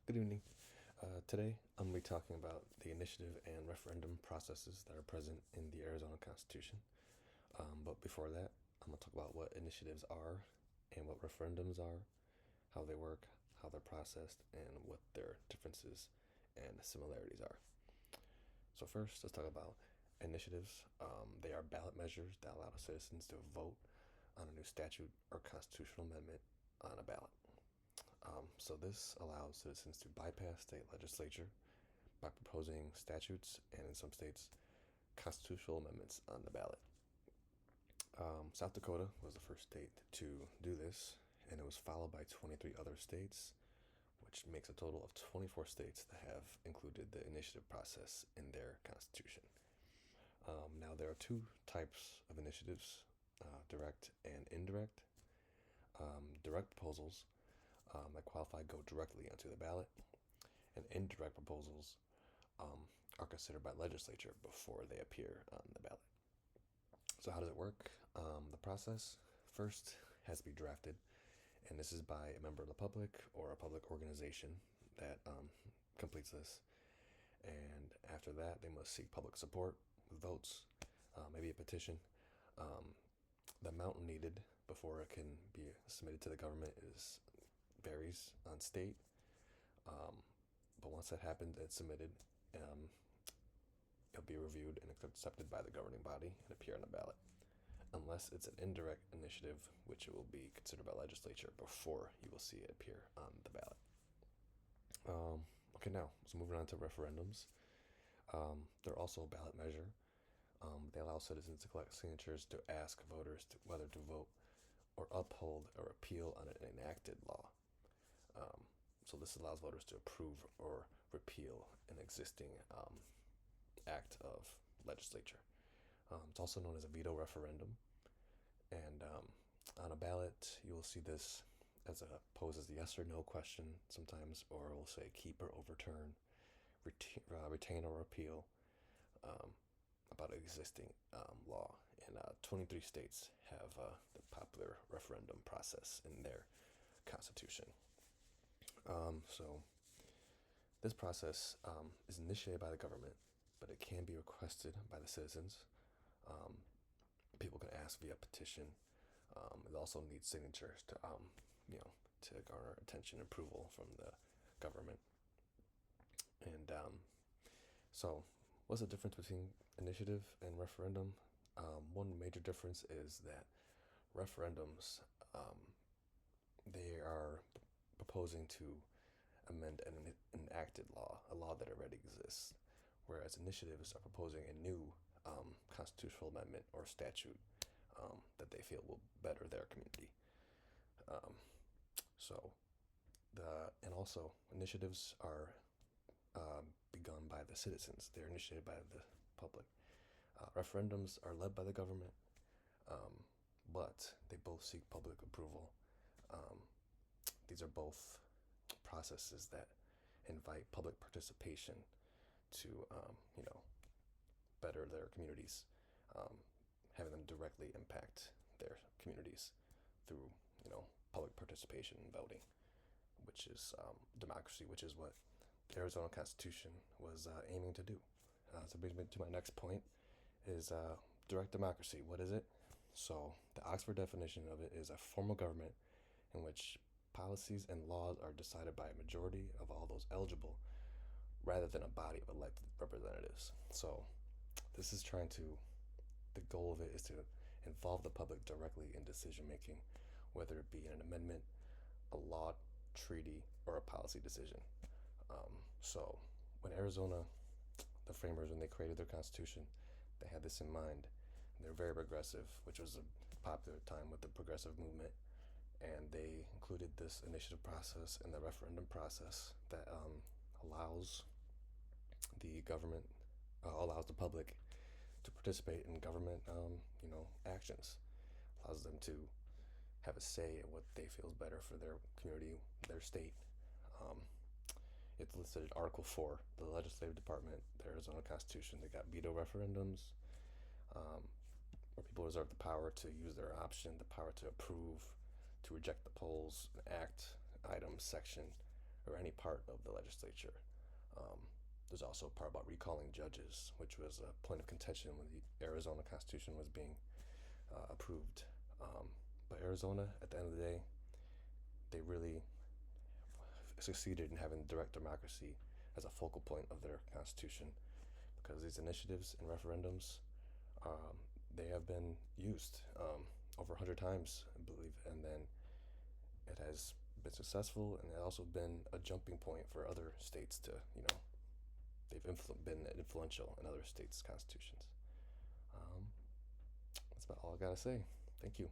Good evening. Today, I'm going to be talking about the initiative and referendum processes that are present in the Arizona Constitution. But before that, I'm going to talk about what initiatives are and what referendums are, how they work, how they're processed, and what their differences and similarities are. So, first, let's talk about initiatives. They are ballot measures that allow citizens to vote on a new statute or constitutional amendment on a ballot. So this allows citizens to bypass state legislature by proposing statutes and, in some states, constitutional amendments on the ballot. South Dakota was the first state to do this, and it was followed by 23 other states, which makes a total of 24 states that have included the initiative process in their constitution. Now, there are two types of initiatives, direct and indirect. Direct proposals that qualify go directly onto the ballot, and indirect proposals are considered by legislature before they appear on the ballot. So how does it work? The process first has to be drafted, and this is by a member of the public or a public organization that completes this. And after that, they must seek public support with votes, maybe a petition. The amount needed before it can be submitted to the government varies on state. But once that happens, it's submitted. It'll be reviewed and accepted by the governing body and appear on the ballot. Unless it's an indirect initiative, which it will be considered by legislature before you will see it appear on the ballot. Okay, now, so moving on to referendums. They're also a ballot measure. They allow citizens to collect signatures to ask voters whether to vote or uphold or appeal on an enacted law. So this allows voters to approve or repeal an existing act of legislature. It's also known as a veto referendum. And on a ballot, you will see this as posed as a yes or no question sometimes, or it will say keep or overturn, retain or repeal about an existing law. And 23 states have the popular referendum process in their constitution. So this process is initiated by the government, but it can be requested by the citizens. People can ask via petition. It also needs signatures to garner attention and approval from the government. And so, what's the difference between initiative and referendum? One major difference is that referendums, they are proposing to amend an enacted law, a law that already exists, whereas initiatives are proposing a new constitutional amendment or statute that they feel will better their community. And also initiatives are begun by the citizens. They're initiated by the public. Referendums are led by the government, but they both seek public approval. These are both processes that invite public participation to, better their communities, having them directly impact their communities through, public participation and voting, which is democracy, which is what the Arizona Constitution was aiming to do. So brings me to my next point is direct democracy. What is it? So the Oxford definition of it is a form of government in which policies and laws are decided by a majority of all those eligible rather than a body of elected representatives. So this is the goal of it is to involve the public directly in decision making, whether it be in an amendment, a law, treaty, or a policy decision. So when Arizona, the framers, when they created their constitution, they had this in mind. They're very progressive, which was a popular time with the progressive movement. And they included this initiative process and the referendum process that allows the government, allows the public to participate in government, actions, allows them to have a say in what they feel is better for their community, their state. It's listed in Article 4, the legislative department, the Arizona Constitution. They got veto referendums, where people reserve the power to use their option, the power to approve, to reject the polls, act, item, section, or any part of the legislature. Um, there's also a part about recalling judges, which was a point of contention when the Arizona Constitution was being approved. But Arizona, at the end of the day, they really succeeded in having direct democracy as a focal point of their constitution, because these initiatives and referendums, they have been used over 100 times, I believe, and then it has been successful, and it also been a jumping point for other states to, they've been influential in other states' constitutions. That's about all I gotta say. Thank you.